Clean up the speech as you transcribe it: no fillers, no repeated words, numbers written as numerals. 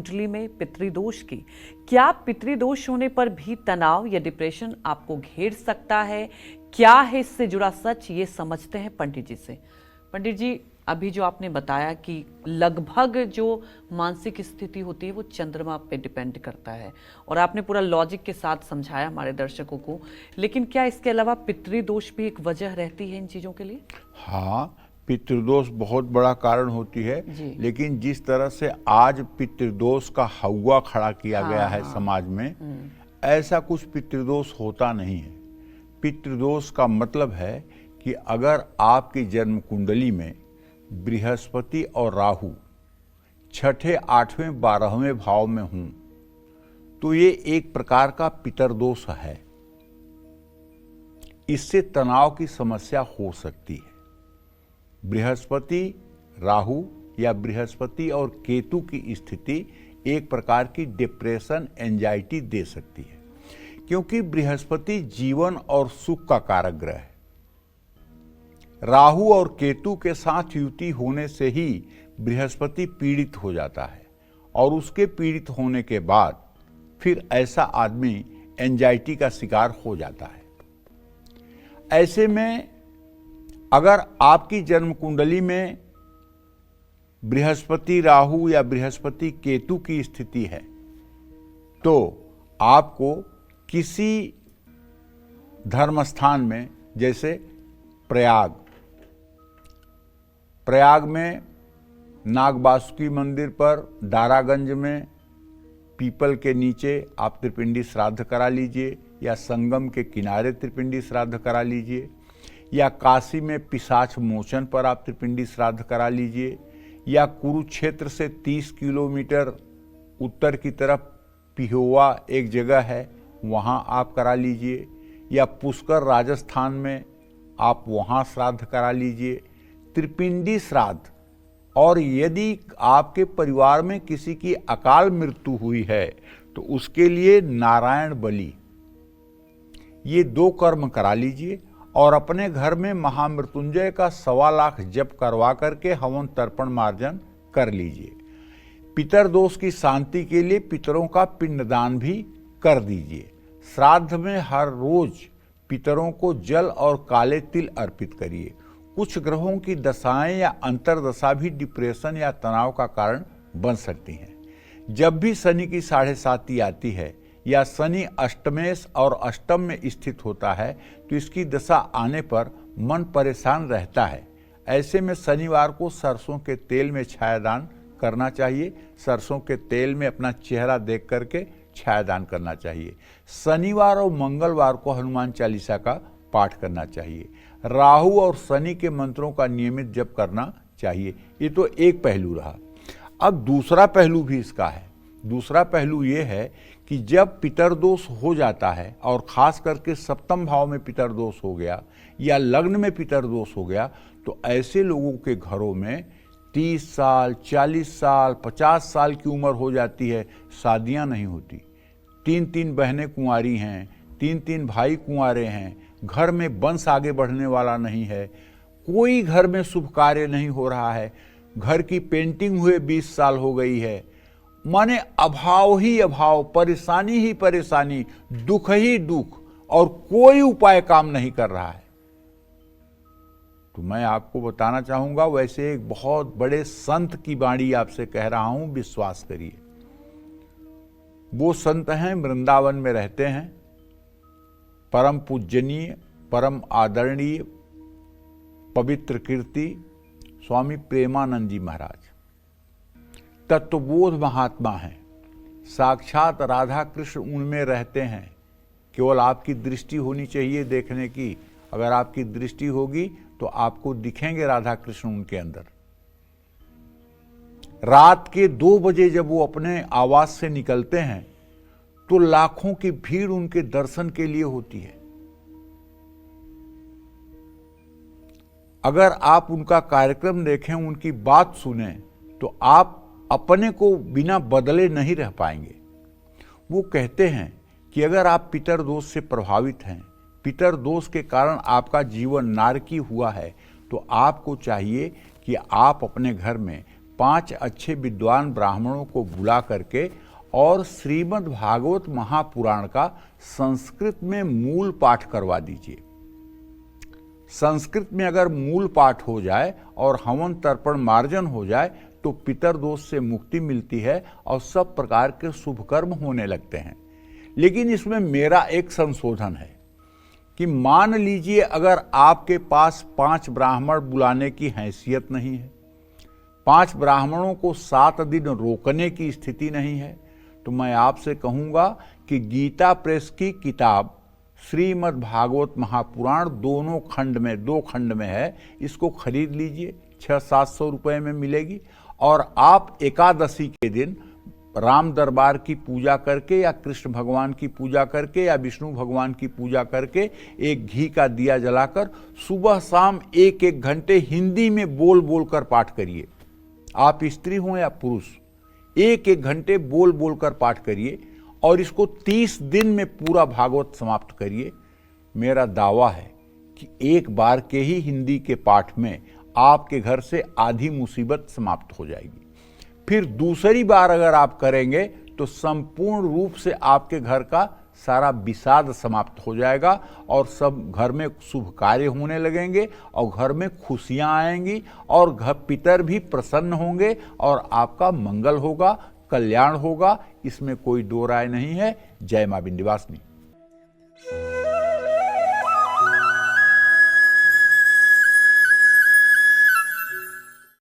कुंडली में पितृदोष की। क्या पितृदोष होने पर भी तनाव या डिप्रेशन आपको घेर सकता है? क्या है इससे जुड़ा सच, ये समझते हैं पंडित जी से। पंडित जी, अभी जो आपने बताया कि लगभग जो मानसिक स्थिति होती है वो चंद्रमा पे डिपेंड करता है, और आपने पूरा लॉजिक के साथ समझाया हमारे दर्शकों को, लेकिन क्या इसके अलावा पितृदोष भी एक वजह रहती है इन चीजों के लिए? हाँ, पितृदोष बहुत बड़ा कारण होती है, लेकिन जिस तरह से आज पितृदोष का हौवा खड़ा किया गया है समाज में, ऐसा कुछ पितृदोष होता नहीं है। पितृदोष का मतलब है कि अगर आपकी जन्म कुंडली में बृहस्पति और राहु छठे, आठवें, 12वें भाव में हों, तो ये एक प्रकार का पितृदोष है। इससे तनाव की समस्या हो सकती है। बृहस्पति राहु या बृहस्पति और केतु की स्थिति एक प्रकार की डिप्रेशन, एंजाइटी दे सकती है, क्योंकि बृहस्पति जीवन और सुख का कारक ग्रह है। राहु और केतु के साथ युति होने से ही बृहस्पति पीड़ित हो जाता है, और उसके पीड़ित होने के बाद फिर ऐसा आदमी एंजाइटी का शिकार हो जाता है। ऐसे में अगर आपकी जन्म कुंडली में बृहस्पति राहु या बृहस्पति केतु की स्थिति है, तो आपको किसी धर्मस्थान में, जैसे प्रयाग में नागबासुकी मंदिर पर, दारागंज में पीपल के नीचे आप त्रिपिंडी श्राद्ध करा लीजिए, या संगम के किनारे त्रिपिंडी श्राद्ध करा लीजिए, या काशी में पिशाच मोचन पर आप त्रिपिंडी श्राद्ध करा लीजिए, या कुरुक्षेत्र से 30 किलोमीटर उत्तर की तरफ पिहोवा एक जगह है, वहाँ आप करा लीजिए, या पुष्कर राजस्थान में आप वहाँ श्राद्ध करा लीजिए, त्रिपिंडी श्राद्ध। और यदि आपके परिवार में किसी की अकाल मृत्यु हुई है तो उसके लिए नारायण बलि, ये 2 कर्म करा लीजिए, और अपने घर में महामृत्युंजय का 1.25 लाख जप करवा करके हवन तर्पण मार्जन कर लीजिए। पितरदोष की शांति के लिए पितरों का पिंडदान भी कर दीजिए। श्राद्ध में हर रोज पितरों को जल और काले तिल अर्पित करिए। कुछ ग्रहों की दशाएं या अंतरदशा भी डिप्रेशन या तनाव का कारण बन सकती हैं। जब भी शनि की 7.5 आती है या शनि अष्टमेश और अष्टम में स्थित होता है, तो इसकी दशा आने पर मन परेशान रहता है। ऐसे में शनिवार को सरसों के तेल में छायादान करना चाहिए। सरसों के तेल में अपना चेहरा देख करके छायादान करना चाहिए। शनिवार और मंगलवार को हनुमान चालीसा का पाठ करना चाहिए। राहु और शनि के मंत्रों का नियमित जप करना चाहिए। ये तो एक पहलू रहा। अब दूसरा पहलू भी इसका है। दूसरा पहलू ये है कि जब पितरदोष हो जाता है, और खास करके सप्तम भाव में पितरदोष हो गया या लग्न में पितरदोष हो गया, तो ऐसे लोगों के घरों में 30 साल, 40 साल, 50 साल की उम्र हो जाती है, शादियां नहीं होती। 3 बहनें कुंवारी हैं, 3 भाई कुंवारे हैं, घर में वंश आगे बढ़ने वाला नहीं है, कोई घर में शुभ कार्य नहीं हो रहा है, घर की पेंटिंग हुए 20 साल हो गई है, माने अभाव ही अभाव, परेशानी ही परेशानी, दुख ही दुख, और कोई उपाय काम नहीं कर रहा है। तो मैं आपको बताना चाहूंगा, वैसे एक बहुत बड़े संत की वाणी आपसे कह रहा हूं, विश्वास करिए। वो संत हैं, वृंदावन में रहते हैं, परम पूजनीय, परम आदरणीय, पवित्र कीर्ति स्वामी प्रेमानंद जी महाराज तत्वबोध महात्मा हैं। साक्षात राधा कृष्ण उनमें रहते हैं। केवल आपकी दृष्टि होनी चाहिए देखने की। अगर आपकी दृष्टि होगी तो आपको दिखेंगे राधा कृष्ण उनके अंदर। रात के 2 बजे जब वो अपने आवास से निकलते हैं तो लाखों की भीड़ उनके दर्शन के लिए होती है। अगर आप उनका कार्यक्रम देखें, उनकी बात सुने, तो आप अपने को बिना बदले नहीं रह पाएंगे। वो कहते हैं कि अगर आप पितर दोष से प्रभावित हैं, पितर दोष के कारण आपका जीवन नारकी हुआ है, तो आपको चाहिए कि आप अपने घर में 5 अच्छे विद्वान ब्राह्मणों को बुला करके और श्रीमद् भागवत महापुराण का संस्कृत में मूल पाठ करवा दीजिए। संस्कृत में अगर मूल पाठ हो जाए और हवन तर्पण मार्जन हो जाए तो पितरदोष से मुक्ति मिलती है और सब प्रकार के शुभ कर्म होने लगते हैं। लेकिन इसमें मेरा एक संशोधन है कि मान लीजिए अगर आपके पास 5 ब्राह्मण बुलाने की हैसियत नहीं है, 5 ब्राह्मणों को 7 दिन रोकने की स्थिति नहीं है, तो मैं आपसे कहूँगा कि गीता प्रेस की किताब श्रीमद् भागवत महापुराण दोनों खंड में 2 खंड में है, इसको खरीद लीजिए, 600-700 रुपये में मिलेगी। और आप एकादशी के दिन राम दरबार की पूजा करके या कृष्ण भगवान की पूजा करके या विष्णु भगवान की पूजा करके एक घी का दिया जलाकर सुबह शाम 1-1 घंटे हिंदी में बोल बोल कर पाठ करिए। आप स्त्री हो या पुरुष, 1-1 घंटे बोल बोल कर पाठ करिए और इसको 30 दिन में पूरा भागवत समाप्त करिए। मेरा दावा है कि एक बार के ही हिंदी के पाठ में आपके घर से आधी मुसीबत समाप्त हो जाएगी। फिर दूसरी बार अगर आप करेंगे तो संपूर्ण रूप से आपके घर का सारा विषाद समाप्त हो जाएगा और सब घर में शुभ कार्य होने लगेंगे और घर में खुशियां आएंगी और घर पितर भी प्रसन्न होंगे और आपका मंगल होगा, कल्याण होगा। इसमें कोई दो राय नहीं है। जय मां विंध्यवासिनी।